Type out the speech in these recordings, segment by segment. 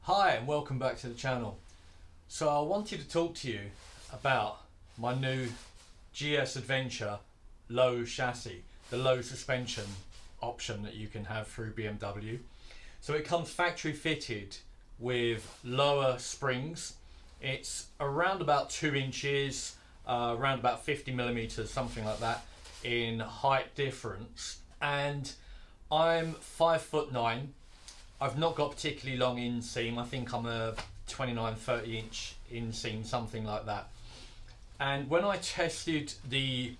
Hi and welcome back to the channel. So I wanted to talk to you about my new GS Adventure low chassis, the low suspension option that you can have through BMW. So it comes factory fitted with lower springs. It's around about 2 inches, around about 50 millimeters, something like that, in height difference. And I'm 5'9". I've not got particularly long inseam. I think I'm a 29-30 inch inseam, something like that. And when I tested the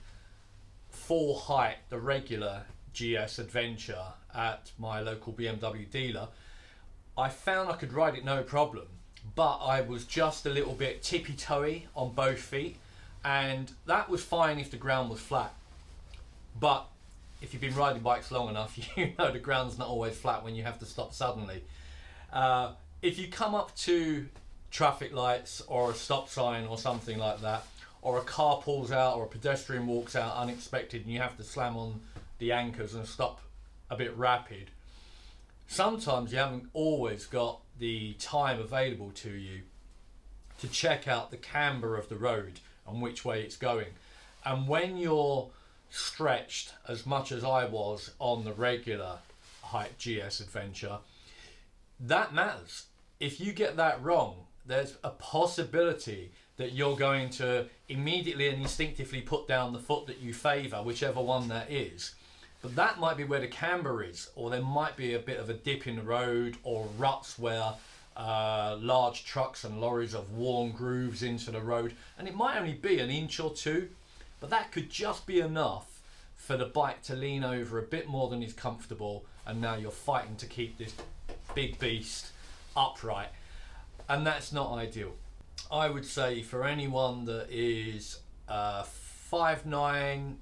full height, the regular GS Adventure at my local BMW dealer, I found I could ride it no problem, but I was just a little bit tippy-toey on both feet, and that was fine if the ground was flat. But if you've been riding bikes long enough, you know the ground's not always flat when you have to stop suddenly. If you come up to traffic lights or a stop sign or something like that, or a car pulls out or a pedestrian walks out unexpected and you have to slam on the anchors and stop a bit rapid, sometimes you haven't always got the time available to you to check out the camber of the road and which way it's going. And when you're stretched as much as I was on the regular height GS Adventure, that matters. If you get that wrong, there's a possibility that you're going to immediately and instinctively put down the foot that you favour, whichever one that is. But that might be where the camber is, or there might be a bit of a dip in the road, or ruts where large trucks and lorries have worn grooves into the road, and it might only be an inch or two, but that could just be enough for the bike to lean over a bit more than is comfortable, and now you're fighting to keep this big beast upright, and that's not ideal. I would say for anyone that is 5'9",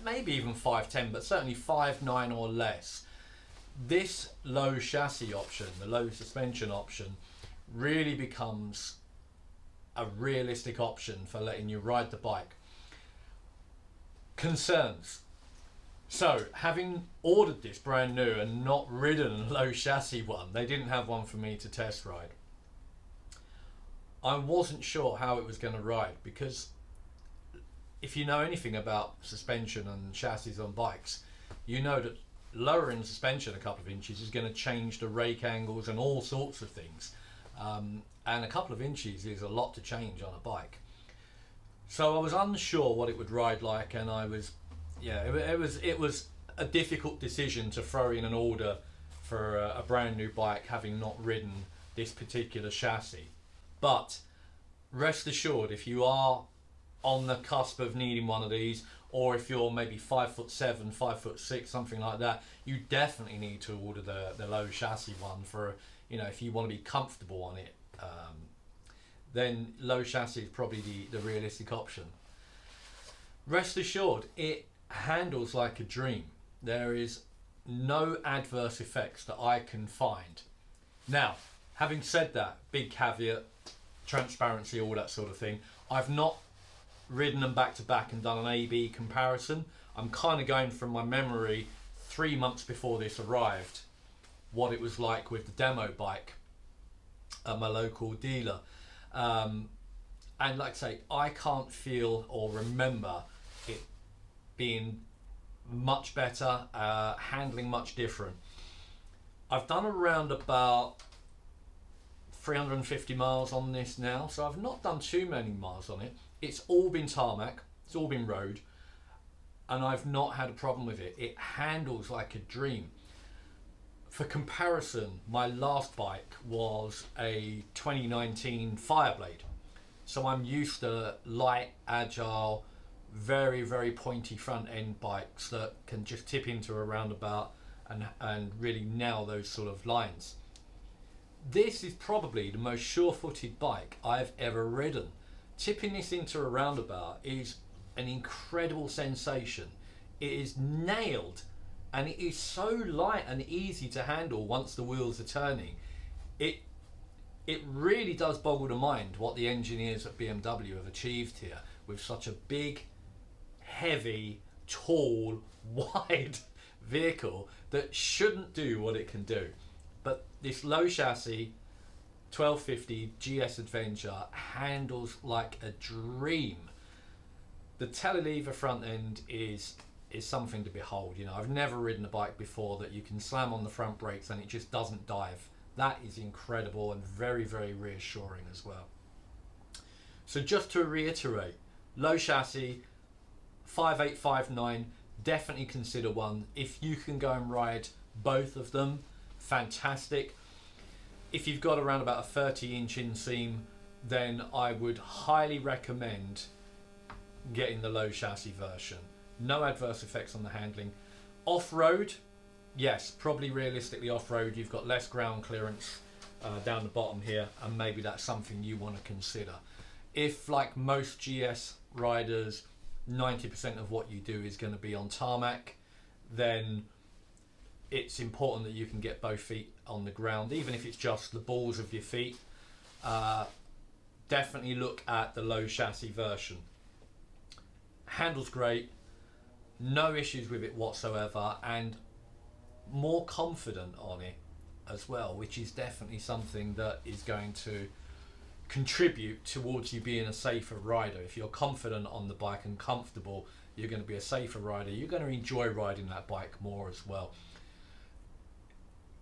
maybe even 5'10", but certainly 5'9" or less, this low chassis option, the low suspension option, really becomes a realistic option for letting you ride the bike. Concerns. So, having ordered this brand new and not ridden a low chassis one, they didn't have one for me to test ride. I wasn't sure how it was going to ride, because if you know anything about suspension and chassis on bikes, you know that lowering the suspension a couple of inches is going to change the rake angles and all sorts of things. And a couple of inches is a lot to change on a bike. So I was unsure what it would ride like, and I was, it was a difficult decision to throw in an order for a brand new bike, having not ridden this particular chassis. But rest assured, if you are on the cusp of needing one of these, or if you're maybe 5'7", 5'6", something like that, you definitely need to order the low chassis one for, if you want to be comfortable on it. Then low chassis is probably the realistic option. Rest assured, it handles like a dream. There is no adverse effects that I can find. Now, having said that, big caveat, transparency, all that sort of thing, I've not ridden them back to back and done an A-B comparison. I'm kind of going from my memory 3 months before this arrived, what it was like with the demo bike at my local dealer. And like I say, I can't feel or remember it being much better, handling much different. I've done around about 350 miles on this now, so I've not done too many miles on it. It's all been tarmac, it's all been road, and I've not had a problem with it. It handles like a dream. For comparison, my last bike was a 2019 Fireblade. So I'm used to light, agile, very, very pointy front end bikes that can just tip into a roundabout and really nail those sort of lines. This is probably the most sure-footed bike I've ever ridden. Tipping this into a roundabout is an incredible sensation. It is nailed. And it is so light and easy to handle once the wheels are turning. It really does boggle the mind what the engineers at BMW have achieved here with such a big, heavy, tall, wide vehicle that shouldn't do what it can do. But this low chassis 1250 GS Adventure handles like a dream. The telelever front end is something to behold. You know, I've never ridden a bike before that you can slam on the front brakes and it just doesn't dive. That is incredible and very, very reassuring as well. So just to reiterate, low chassis, 5859, definitely consider one. If you can go and ride both of them, fantastic. If you've got around about a 30-inch inseam, then I would highly recommend getting the low chassis version. No adverse effects on the handling. Off-road, yes, probably realistically off-road, you've got less ground clearance down the bottom here, and maybe that's something you want to consider. If, like most GS riders, 90% of what you do is going to be on tarmac, then it's important that you can get both feet on the ground, even if it's just the balls of your feet. Definitely look at the low chassis version. Handles great, no issues with it whatsoever, and more confident on it as well, which is definitely something that is going to contribute towards you being a safer rider. If you're confident on the bike and comfortable, you're going to be a safer rider. You're going to enjoy riding that bike more as well.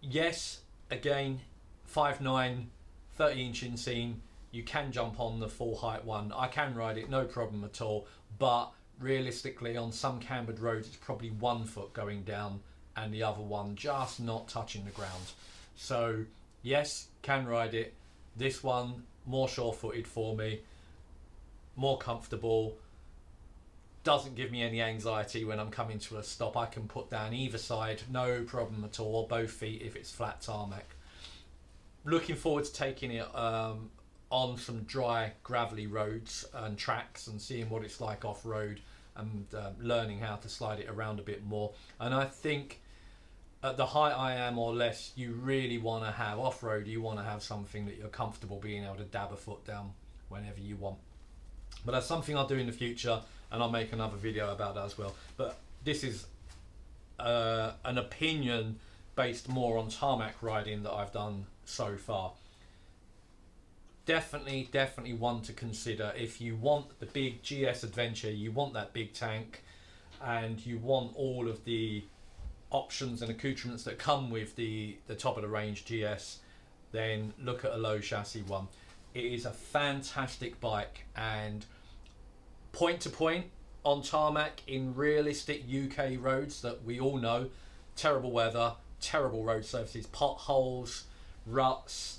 Yes, again, 5'9", 30-inch inseam, you can jump on the full height one. I can ride it, no problem at all, but realistically on some cambered roads it's probably 1 foot going down and the other one just not touching the ground. So yes, can ride it. This one more sure-footed for me, more comfortable, doesn't give me any anxiety when I'm coming to a stop. I can put down either side, no problem at all, or both feet if it's flat tarmac. Looking forward to taking it on some dry gravelly roads and tracks and seeing what it's like off-road and learning how to slide it around a bit more. And I think at the height I am or less, you really want to have off-road, you want to have something that you're comfortable being able to dab a foot down whenever you want. But that's something I'll do in the future, and I'll make another video about that as well. But this is an opinion based more on tarmac riding that I've done so far. Definitely one to consider if you want the big GS Adventure, you want that big tank, and you want all of the options and accoutrements that come with the top of the range GS, then look at a low chassis one. It is a fantastic bike, and point to point on tarmac in realistic UK roads that we all know, terrible weather, terrible road surfaces, potholes, ruts,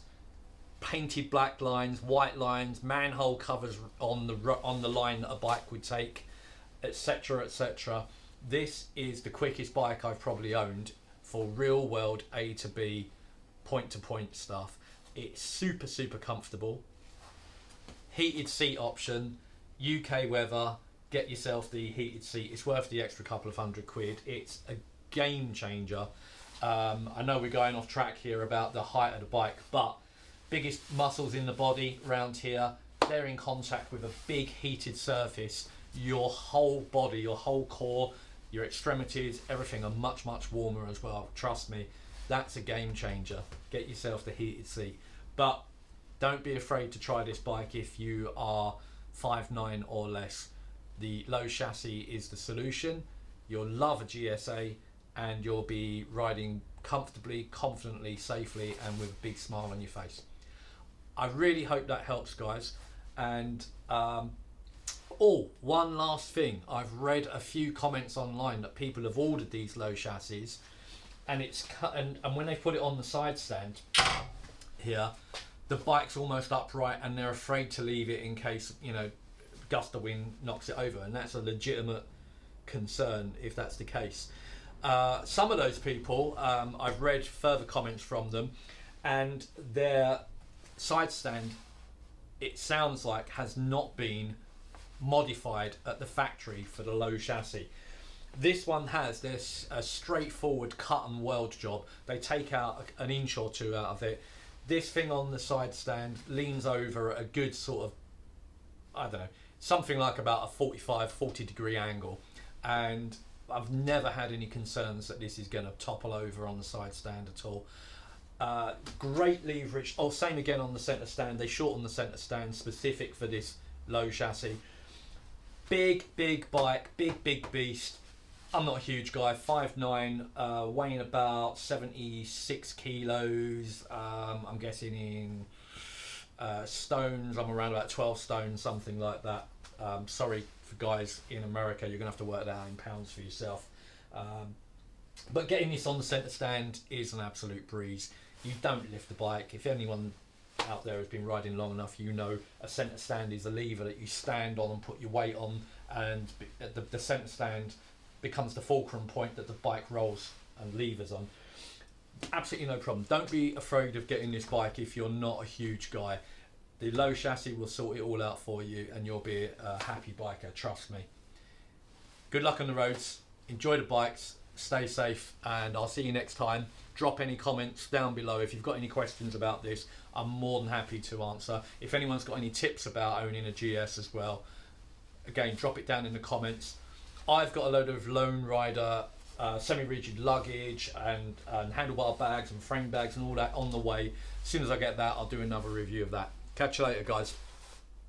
painted black lines, white lines, manhole covers on the line that a bike would take, etc, etc. This is the quickest bike I've probably owned for real world A to B point to point stuff. It's super comfortable. Heated seat option, UK weather, get yourself the heated seat. It's worth the extra couple of £100. It's a game changer. I know we're going off track here about the height of the bike, but biggest muscles in the body around here, they're in contact with a big heated surface. Your whole body, your whole core, your extremities, everything are much warmer as well. Trust me, that's a game changer. Get yourself the heated seat. But don't be afraid to try this bike if you are 5'9" or less. The low chassis is the solution. You'll love a GSA and you'll be riding comfortably, confidently, safely, and with a big smile on your face. I really hope that helps, guys. And one last thing. I've read a few comments online that people have ordered these low chassis, and and when they put it on the side stand here, the bike's almost upright, and they're afraid to leave it in case, you know, gust of wind knocks it over, and that's a legitimate concern if that's the case. Some of those people, I've read further comments from them, and their side stand, it sounds like, has not been modified at the factory for the low chassis. This one has. There's a straightforward cut and weld job. They take out an inch or two out of it. This thing on the side stand leans over at a good sort of, I don't know, something like about a 45-40 degree angle, and I've never had any concerns that this is going to topple over on the side stand at all. Great leverage. Oh, same again on the centre stand. They shorten the centre stand specific for this low chassis. Big bike, big beast. I'm not a huge guy, 5'9", weighing about 76 kilos. I'm guessing in stones, I'm around about 12 stones, something like that. Sorry for guys in America, you're gonna have to work that out in pounds for yourself. But getting this on the centre stand is an absolute breeze. You don't lift the bike. If anyone out there has been riding long enough, you know a centre stand is a lever that you stand on and put your weight on, and the centre stand becomes the fulcrum point that the bike rolls and levers on. Absolutely no problem. Don't be afraid of getting this bike if you're not a huge guy. The low chassis will sort it all out for you and you'll be a happy biker, trust me. Good luck on the roads, enjoy the bikes, stay safe, and I'll see you next time. Drop any comments down below if you've got any questions about this. I'm more than happy to answer. If anyone's got any tips about owning a GS as well, again, drop it down in the comments. I've got a load of Lone Rider semi-rigid luggage and handlebar bags and frame bags and all that on the way. As soon as I get that, I'll do another review of that. Catch you later, guys.